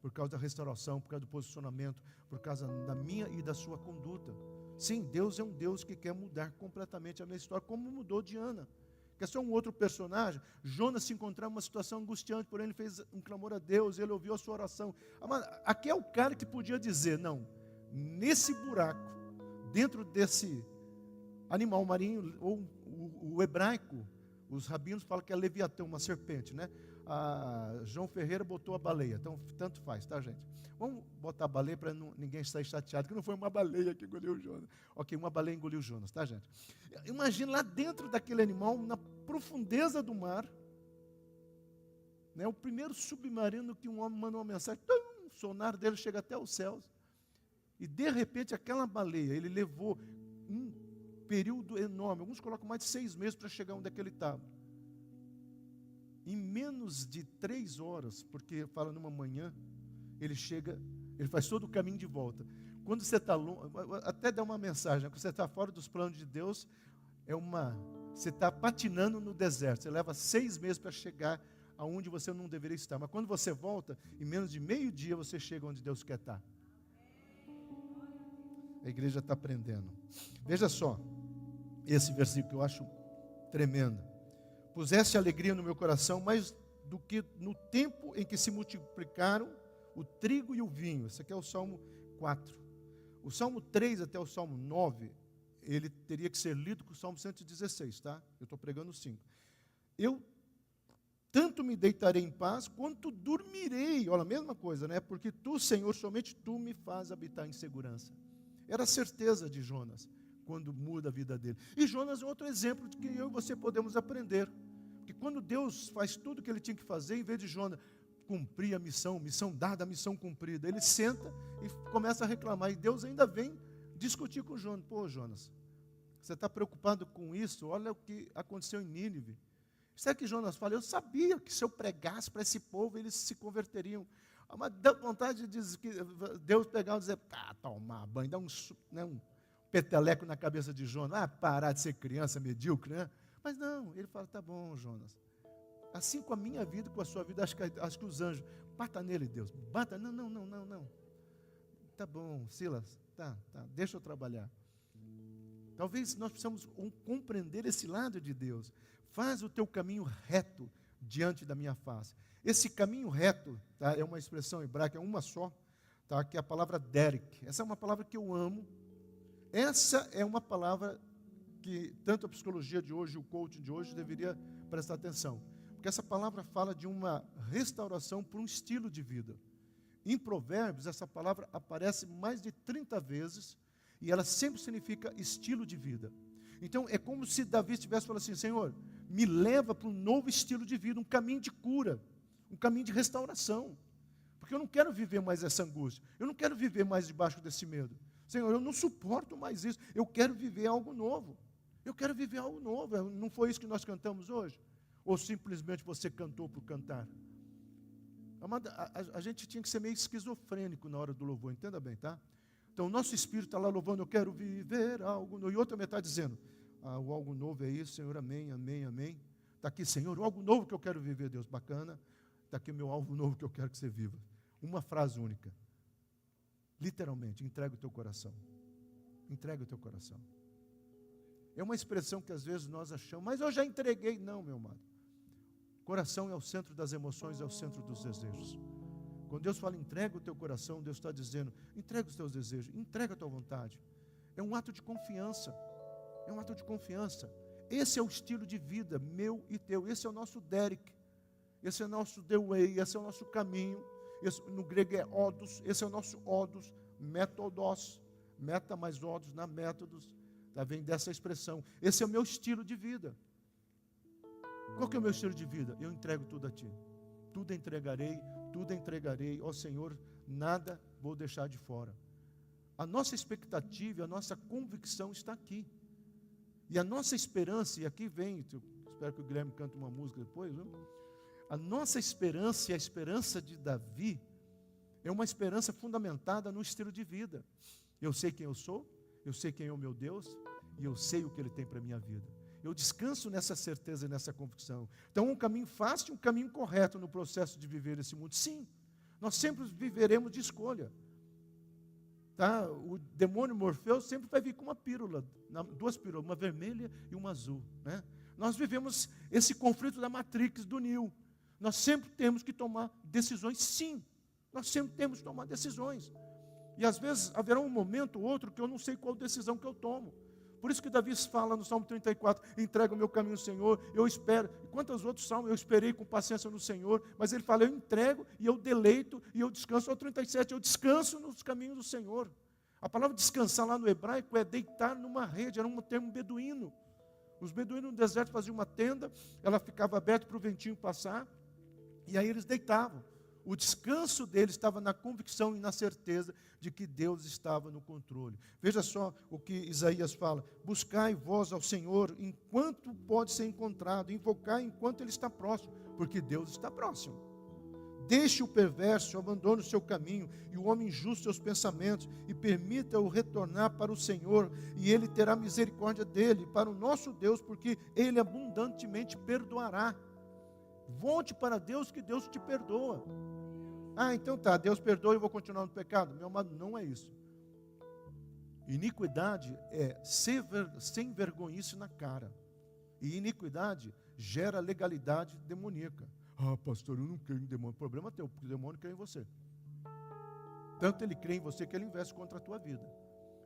Por causa da restauração, por causa do posicionamento, por causa da minha e da sua conduta. Sim, Deus é um Deus que quer mudar completamente a minha história, como mudou de Ana. Que é só um outro personagem. Jonas se encontrava em uma situação angustiante, porém ele fez um clamor a Deus, ele ouviu a sua oração. Aqui é o cara que podia dizer, não, nesse buraco, dentro desse animal marinho, ou o hebraico, os rabinos falam que é Leviatã, uma serpente, né? João Ferreira botou a baleia, então tanto faz, tá, gente? Vamos botar a baleia para ninguém sair chateado, que não foi uma baleia que engoliu o Jonas. Ok, uma baleia engoliu o Jonas, tá, gente? Imagina lá dentro daquele animal, na profundeza do mar, né, o primeiro submarino que um homem manda uma mensagem, o sonar dele chega até os céus, e de repente aquela baleia, ele levou um período enorme, alguns colocam mais de 6 meses para chegar onde é que ele estava. Em menos de 3 horas, porque fala numa manhã, ele chega, ele faz todo o caminho de volta. Quando você está longe, até dá uma mensagem, quando você está fora dos planos de Deus, você está patinando no deserto, você leva 6 meses para chegar aonde você não deveria estar. Mas quando você volta, em menos de meio-dia você chega onde Deus quer estar. A igreja está aprendendo. Veja só, esse versículo que eu acho tremendo. Puseste alegria no meu coração, mais do que no tempo em que se multiplicaram o trigo e o vinho. Esse aqui é o Salmo 4. O Salmo 3 até o Salmo 9, ele teria que ser lido com o Salmo 116, tá? Eu estou pregando 5. Eu tanto me deitarei em paz, quanto dormirei. Olha, a mesma coisa, né? Porque tu, Senhor, somente tu me faz habitar em segurança. Era a certeza de Jonas, quando muda a vida dele. E Jonas é outro exemplo de que eu e você podemos aprender. Porque quando Deus faz tudo o que ele tinha que fazer, em vez de Jonas cumprir a missão dada, missão cumprida, ele senta e começa a reclamar. E Deus ainda vem discutir com Jonas. Pô, Jonas, você está preocupado com isso? Olha o que aconteceu em Nínive. Sabe que Jonas fala? Eu sabia que se eu pregasse para esse povo, eles se converteriam. Mas dá vontade de Deus pegar e dizer, tomar banho, dar um peteleco na cabeça de Jonas, parar de ser criança medíocre, né? Mas não, ele fala, tá bom, Jonas. Assim com a minha vida, com a sua vida, acho que os anjos, bata nele, Deus, bata, não. Tá bom, Silas, tá, deixa eu trabalhar. Talvez nós precisamos compreender esse lado de Deus. Faz o teu caminho reto diante da minha face. Esse caminho reto, tá, é uma expressão hebraica, é uma só, tá, que é a palavra derek. Essa é uma palavra que eu amo. Essa é uma palavra que tanto a psicologia de hoje e o coaching de hoje deveria prestar atenção. Porque essa palavra fala de uma restauração para um estilo de vida. Em Provérbios, essa palavra aparece mais de 30 vezes e ela sempre significa estilo de vida. Então, é como se Davi estivesse falando assim, Senhor, me leva para um novo estilo de vida, um caminho de cura, um caminho de restauração. Porque eu não quero viver mais essa angústia, eu não quero viver mais debaixo desse medo. Senhor, eu não suporto mais isso, eu quero viver algo novo. Eu quero viver algo novo. Não foi isso que nós cantamos hoje? Ou simplesmente você cantou por cantar? Amada, a gente tinha que ser meio esquizofrênico na hora do louvor, entenda bem, tá? Então, o nosso espírito está lá louvando, eu quero viver algo novo. E outra metade dizendo, o algo novo é isso, Senhor, amém, amém, amém. Está aqui, Senhor, o algo novo que eu quero viver, Deus, bacana. Está aqui o meu algo novo que eu quero que você viva. Uma frase única. Literalmente, entrega o teu coração. Entrega o teu coração. É uma expressão que às vezes nós achamos, mas eu já entreguei. Não, meu amado. Coração é o centro das emoções, é o centro dos desejos. Quando Deus fala, entrega o teu coração, Deus está dizendo, entrega os teus desejos, entrega a tua vontade. É um ato de confiança. É um ato de confiança. Esse é o estilo de vida, meu e teu. Esse é o nosso Derek. Esse é o nosso The Way, esse é o nosso caminho. Esse, no grego é odos, esse é o nosso odos, métodos, meta mais odos, na métodos. Tá, vem dessa expressão. Esse é o meu estilo de vida. Qual que é o meu estilo de vida? Eu entrego tudo a Ti. Tudo entregarei, ó Senhor, nada vou deixar de fora. A nossa expectativa, a nossa convicção está aqui. E a nossa esperança, e aqui vem, espero que o Guilherme cante uma música depois, viu? A nossa esperança e a esperança de Davi é uma esperança fundamentada no estilo de vida. Eu sei quem eu sou, eu sei quem é o meu Deus, e eu sei o que Ele tem para a minha vida. Eu descanso nessa certeza e nessa convicção. Então, um caminho fácil, um caminho correto no processo de viver esse mundo. Sim, nós sempre viveremos de escolha. Tá? O demônio Morfeu sempre vai vir com uma pílula, duas pílulas, uma vermelha e uma azul. Né? Nós vivemos esse conflito da Matrix, do Neo. Nós sempre temos que tomar decisões, sim. Nós sempre temos que tomar decisões. E às vezes haverá um momento ou outro que eu não sei qual decisão que eu tomo. Por isso que Davi fala no Salmo 34, entrega o meu caminho ao Senhor, eu espero. E quantos outros salmos? Eu esperei com paciência no Senhor, mas ele fala, eu entrego e eu deleito e eu descanso. Ao 37, eu descanso nos caminhos do Senhor. A palavra descansar lá no hebraico é deitar numa rede, era um termo beduíno. Os beduínos no deserto faziam uma tenda, ela ficava aberta para o ventinho passar, e aí eles deitavam. O descanso deles estava na convicção e na certeza de que Deus estava no controle. Veja só o que Isaías fala. Buscai vós ao Senhor enquanto pode ser encontrado. Invocai enquanto Ele está próximo. Porque Deus está próximo. Deixe o perverso, abandone o seu caminho. E o homem injusto seus pensamentos. E permita-o retornar para o Senhor. E Ele terá misericórdia dele. Para o nosso Deus, porque Ele abundantemente perdoará. Volte para Deus que Deus te perdoa. Então tá, Deus perdoa e eu vou continuar no pecado. Meu amado, não é isso. Iniquidade é sem vergonhice na cara. E iniquidade gera legalidade demoníaca. Pastor, eu não creio em demônio. O problema é teu, porque o demônio crê em você. Tanto ele crê em você que ele investe contra a tua vida.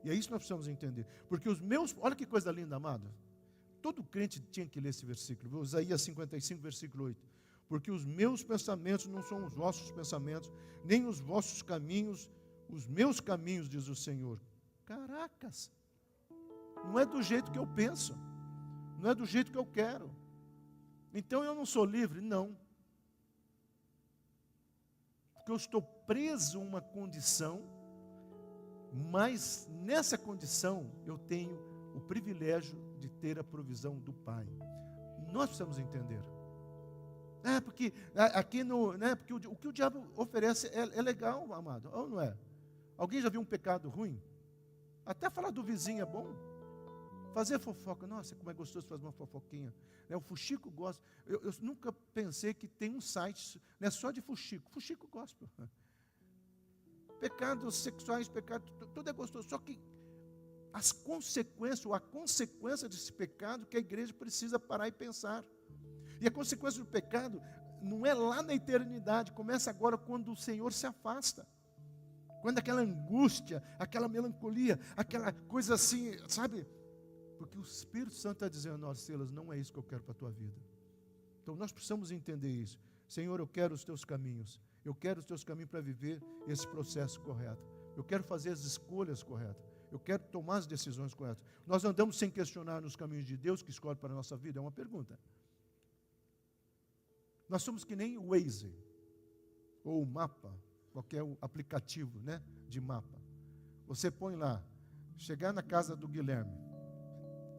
E é isso que nós precisamos entender. Porque os meus... Olha que coisa linda, amado. Todo crente tinha que ler esse versículo. Isaías 55, versículo 8. Porque os meus pensamentos não são os vossos pensamentos, nem os vossos caminhos, os meus caminhos, diz o Senhor. Caracas! Não é do jeito que eu penso. Não é do jeito que eu quero. Então eu não sou livre? Não. Porque eu estou preso a uma condição, mas nessa condição eu tenho o privilégio de ter a provisão do Pai. Nós precisamos entender. Porque aqui no, porque o que o diabo oferece é legal, amado, ou não é? Alguém já viu um pecado ruim? Até falar do vizinho é bom. Fazer fofoca, nossa, como é gostoso fazer uma fofoquinha. O fuxico gosta. Eu nunca pensei que tem um site só de fuxico. Fuxico gospel. Pecados sexuais, tudo é gostoso. Só que as consequências, ou a consequência desse pecado que a igreja precisa parar e pensar. E a consequência do pecado não é lá na eternidade, começa agora quando o Senhor se afasta. Quando aquela angústia, aquela melancolia, aquela coisa assim, sabe? Porque o Espírito Santo está dizendo, ó Silas, não é isso que eu quero para a tua vida. Então nós precisamos entender isso. Senhor, eu quero os teus caminhos. Eu quero os teus caminhos para viver esse processo correto. Eu quero fazer as escolhas corretas. Eu quero tomar as decisões corretas. Nós andamos sem questionar nos caminhos de Deus que escolhe para a nossa vida? É uma pergunta. Nós somos que nem o Waze, ou o mapa, qualquer aplicativo, né, de mapa. Você põe lá, chegar na casa do Guilherme.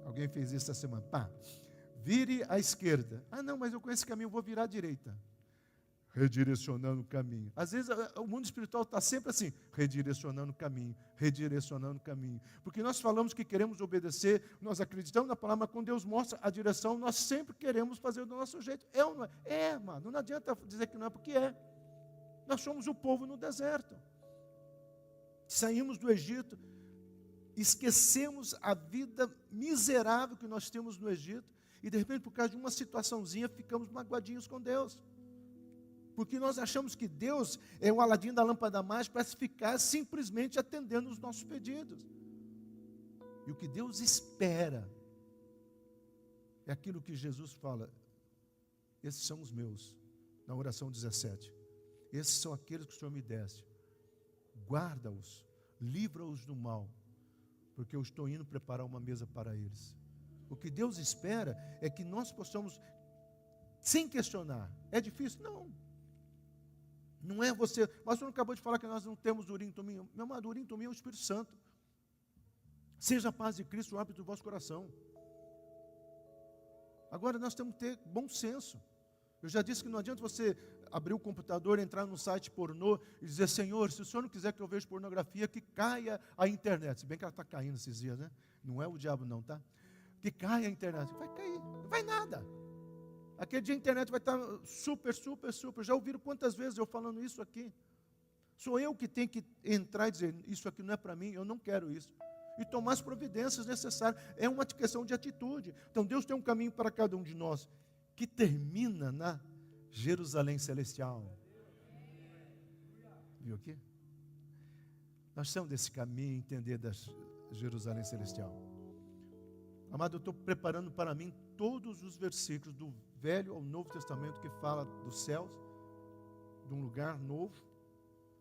Alguém fez isso essa semana. Pá, vire à esquerda. Ah, não, mas eu conheço esse caminho, eu vou virar à direita. Redirecionando o caminho. Às vezes o mundo espiritual está sempre assim, redirecionando o caminho, redirecionando o caminho. Porque nós falamos que queremos obedecer, nós acreditamos na palavra, mas quando Deus mostra a direção, nós sempre queremos fazer do nosso jeito. É ou não é? É, mano, não adianta dizer que não é, porque é. Nós somos o povo no deserto. Saímos do Egito, esquecemos a vida miserável que nós temos no Egito, e de repente, por causa de uma situaçãozinha, ficamos magoadinhos com Deus. Porque nós achamos que Deus é o Aladim da lâmpada mágica para ficar simplesmente atendendo os nossos pedidos. E o que Deus espera é aquilo que Jesus fala, esses são os meus, na oração 17. Esses são aqueles que o Senhor me desse. Guarda-os, livra-os do mal, porque eu estou indo preparar uma mesa para eles. O que Deus espera é que nós possamos, sem questionar, é difícil? Não. Não é você, mas você não acabou de falar que nós não temos Urim e Tumim. Meu amado, Urim e Tumim é o Espírito Santo. Seja a paz de Cristo o hábito do vosso coração. Agora nós temos que ter bom senso. Eu já disse que não adianta você abrir o computador, entrar no site pornô e dizer, Senhor, se o Senhor não quiser que eu veja pornografia, que caia a internet. Se bem que ela está caindo esses dias, né? Não é o diabo não, tá? Que caia a internet. Vai cair, não vai nada. Aquele dia a internet vai estar super. Já ouviram quantas vezes eu falando isso aqui? Sou eu que tenho que entrar e dizer, isso aqui não é para mim, eu não quero isso. E tomar as providências necessárias. É uma questão de atitude. Então Deus tem um caminho para cada um de nós, que termina na Jerusalém Celestial. Viu aqui? Nós estamos desse caminho, entender da Jerusalém Celestial. Amado, eu estou preparando para mim todos os versículos do Velho ao Novo Testamento que fala dos céus, de um lugar novo,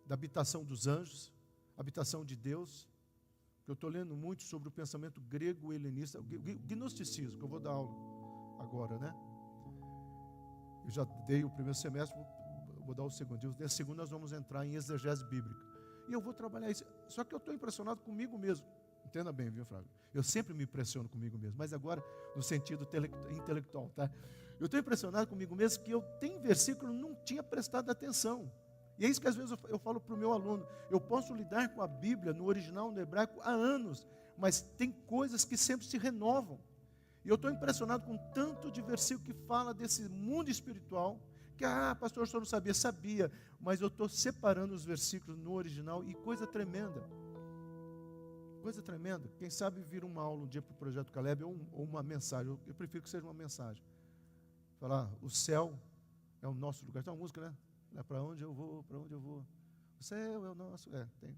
da habitação dos anjos, habitação de Deus. Eu estou lendo muito sobre o pensamento grego helenista, o gnosticismo, que eu vou dar aula agora, né? Eu já dei o primeiro semestre, vou dar o segundo. Nesse segundo nós vamos entrar em exegese bíblica. E eu vou trabalhar isso. Só que eu estou impressionado comigo mesmo. Entenda bem, viu, Flávio? Eu sempre me impressiono comigo mesmo, mas agora no sentido intelectual, tá? Eu estou impressionado comigo mesmo que eu tenho versículo não tinha prestado atenção. E é isso que às vezes eu falo para o meu aluno. Eu posso lidar com a Bíblia no original, no hebraico, há anos, mas tem coisas que sempre se renovam. E eu estou impressionado com tanto de versículo que fala desse mundo espiritual, que, pastor, o senhor não sabia, sabia, mas eu estou separando os versículos no original e coisa tremenda. Coisa tremenda. Quem sabe vir uma aula um dia para o Projeto Caleb ou uma mensagem. Eu prefiro que seja uma mensagem. Falar, o céu é o nosso lugar. Tem uma música, né? É para onde eu vou, para onde eu vou. O céu é o nosso. Tem.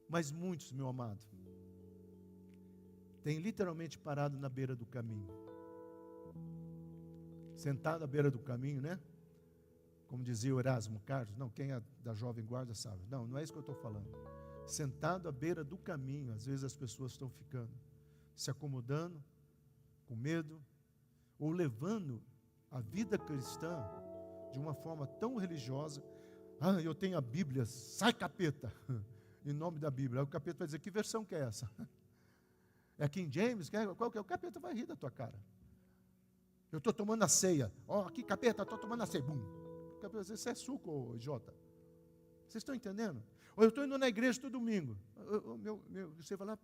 Mas muitos, meu amado, têm literalmente parado na beira do caminho. Sentado à beira do caminho, né? Como dizia o Erasmo Carlos, não, quem é da Jovem Guarda sabe. Não é isso que eu estou falando. Sentado à beira do caminho, às vezes as pessoas estão ficando, se acomodando, com medo, ou levando a vida cristã de uma forma tão religiosa. Eu tenho a Bíblia, sai capeta, em nome da Bíblia. Aí o capeta vai dizer, que versão que é essa? É King James? Qual que é? O capeta vai rir da tua cara. Eu estou tomando a ceia. Aqui capeta, estou tomando a ceia. Bum. Isso é suco, Jota. Vocês estão entendendo? Ou eu estou indo na igreja todo domingo. Você vai lá,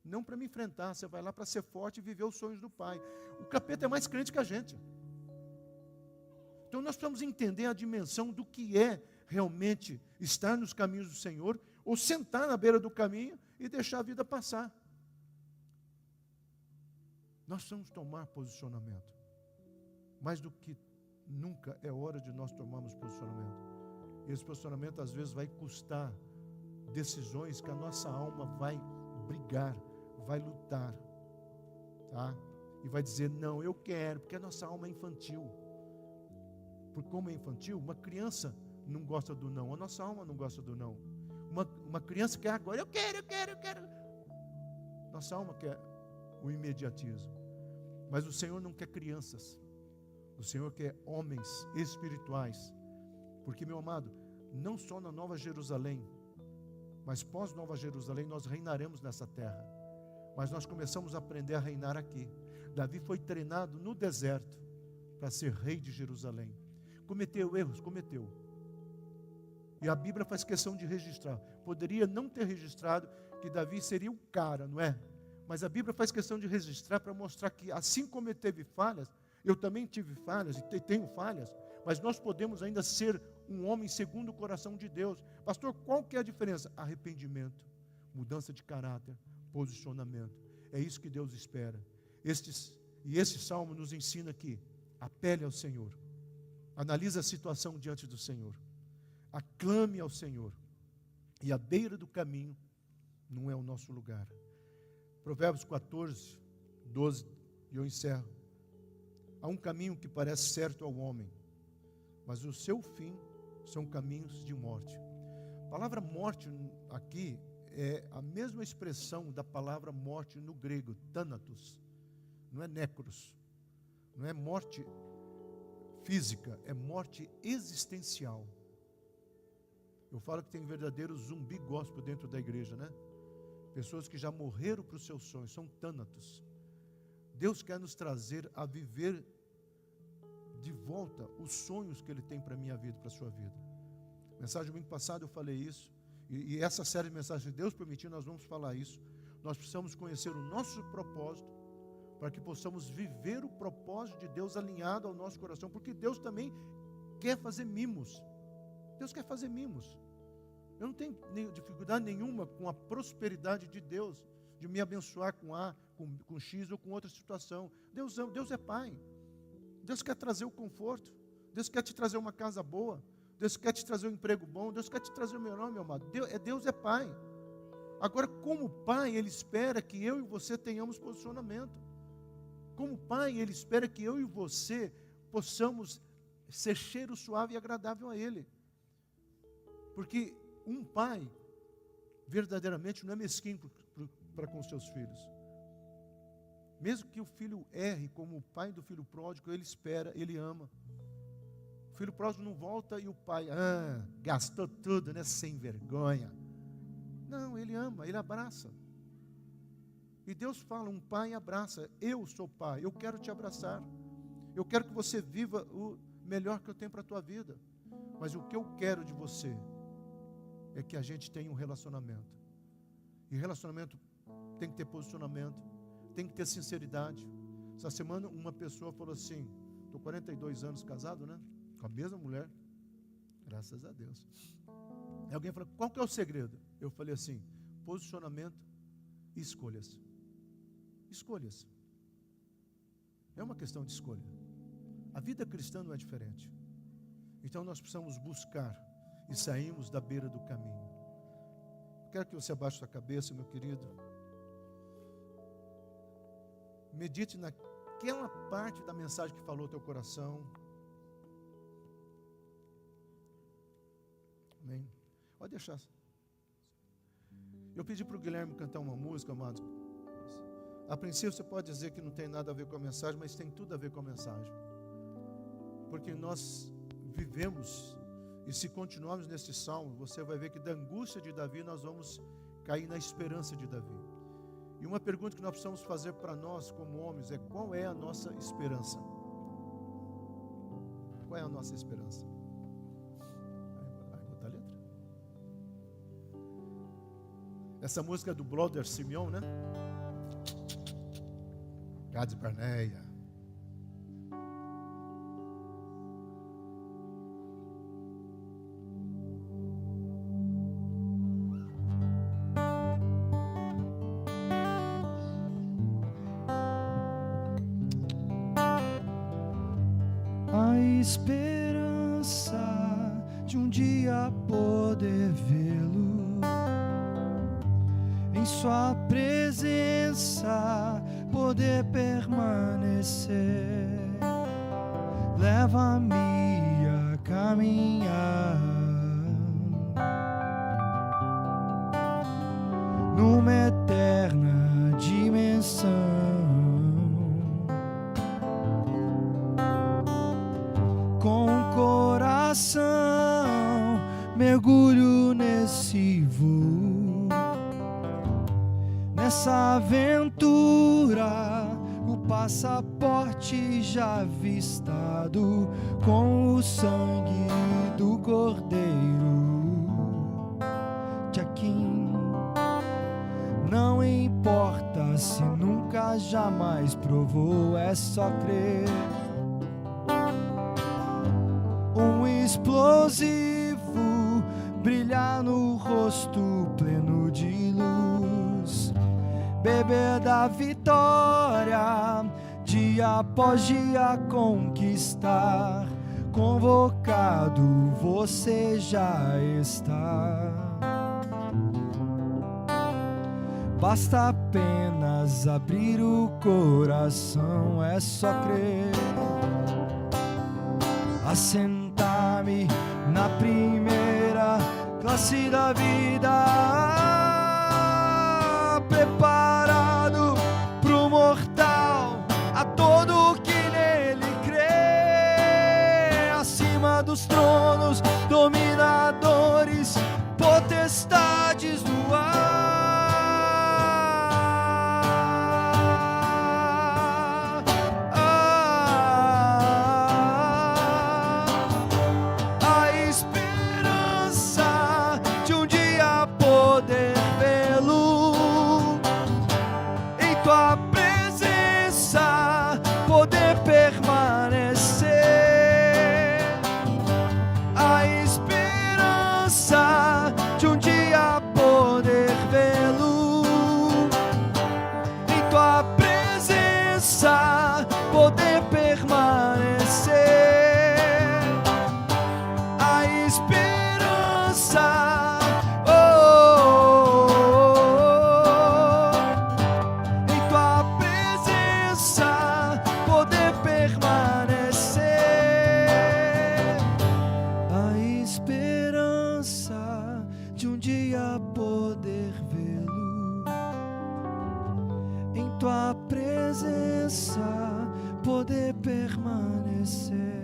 não para me enfrentar, você vai lá para ser forte e viver os sonhos do Pai. O capeta é mais crente que a gente. Então nós precisamos entender a dimensão do que é realmente estar nos caminhos do Senhor, ou sentar na beira do caminho e deixar a vida passar. Nós precisamos tomar posicionamento. Mais do que nunca é hora de nós tomarmos posicionamento. E esse posicionamento às vezes vai custar decisões que a nossa alma vai brigar, vai lutar, tá? E vai dizer, não, eu quero, porque a nossa alma é infantil. Por como é infantil, uma criança não gosta do não, a nossa alma não gosta do não. Uma criança quer agora, eu quero. Nossa alma quer o imediatismo. Mas o Senhor não quer crianças. O Senhor quer homens espirituais. Porque, meu amado, não só na Nova Jerusalém, mas pós-Nova Jerusalém nós reinaremos nessa terra. Mas nós começamos a aprender a reinar aqui. Davi foi treinado no deserto para ser rei de Jerusalém. Cometeu erros, cometeu. E a Bíblia faz questão de registrar. Poderia não ter registrado que Davi seria o cara, não é? Mas a Bíblia faz questão de registrar para mostrar que assim como ele teve falhas, eu também tive falhas e tenho falhas, mas nós podemos ainda ser um homem segundo o coração de Deus. Pastor, qual que é a diferença? Arrependimento, mudança de caráter, posicionamento. É isso que Deus espera. Esse salmo nos ensina aqui, apele ao Senhor, analise a situação diante do Senhor, aclame ao Senhor, e à beira do caminho não é o nosso lugar. Provérbios 14, 12, e eu encerro. Há um caminho que parece certo ao homem, mas o seu fim são caminhos de morte. A palavra morte aqui é a mesma expressão da palavra morte no grego, thanatos. Não é necros, não é morte física, é morte existencial. Eu falo que tem verdadeiro zumbi gospel dentro da igreja, né? Pessoas que já morreram para os seus sonhos, são thanatos. Deus quer nos trazer a viver de volta os sonhos que Ele tem para a minha vida, para a sua vida. Mensagem do domingo passado eu falei isso, e essa série de mensagens, se Deus permitir, nós vamos falar isso. Nós precisamos conhecer o nosso propósito, para que possamos viver o propósito de Deus alinhado ao nosso coração, porque Deus também quer fazer mimos. Deus quer fazer mimos. Eu não tenho dificuldade nenhuma com a prosperidade de Deus, de me abençoar com A, com X ou com outra situação. Deus é Pai. Deus quer trazer o conforto. Deus quer te trazer uma casa boa. Deus quer te trazer um emprego bom. Deus quer te trazer o melhor, meu amado. Deus é Pai. Agora, como Pai, Ele espera que eu e você tenhamos posicionamento. Como Pai, Ele espera que eu e você possamos ser cheiro suave e agradável a Ele. Porque um pai, verdadeiramente, não é mesquinho para com seus filhos. Mesmo que o filho erre, como o pai do filho pródigo, ele espera, ele ama. O filho pródigo não volta e o pai, gastou tudo, né, sem vergonha. Não, ele ama, ele abraça. E Deus fala, um pai abraça. Eu sou pai, eu quero te abraçar. Eu quero que você viva o melhor que eu tenho para a tua vida. Mas o que eu quero de você é que a gente tenha um relacionamento. E relacionamento tem que ter posicionamento, tem que ter sinceridade. Essa semana uma pessoa falou assim, estou 42 anos casado, né? Com a mesma mulher, graças a Deus. E alguém falou, qual que é o segredo? Eu falei assim, posicionamento e escolhas. Escolhas. É uma questão de escolha. A vida cristã não é diferente. Então nós precisamos buscar e saímos da beira do caminho. Quero que você abaixe sua cabeça, meu querido. Medite naquela parte da mensagem que falou teu coração. Amém. Pode deixar. Eu pedi para o Guilherme cantar uma música, amados. A princípio você pode dizer que não tem nada a ver com a mensagem, mas tem tudo a ver com a mensagem. Porque nós vivemos. E se continuarmos nesse salmo, você vai ver que da angústia de Davi nós vamos cair na esperança de Davi. E uma pergunta que nós precisamos fazer para nós como homens é: qual é a nossa esperança? Qual é a nossa esperança? Vai botar a letra? Essa música é do Brother Simeon, né? Cades Barneia. esperança de um dia poder vê-lo, em sua presença poder permanecer. Leva-me a caminhar numa eterna dimensão, com o coração mergulho nesse voo, nessa aventura, o passaporte já avistado, com o sangue do Cordeiro. Tchaquim. Não importa se nunca jamais provou, é só crer. Um explosivo brilhar no rosto pleno de luz, beber da vitória, dia após dia conquistar. Convocado você já está. Basta apenas abrir o coração, é só crer. Assentar-me na primeira classe da vida, preparado pro mortal, a todo que nele crê. Acima dos tronos, dominadores, potestades do ar. Tua presença, poder permanecer.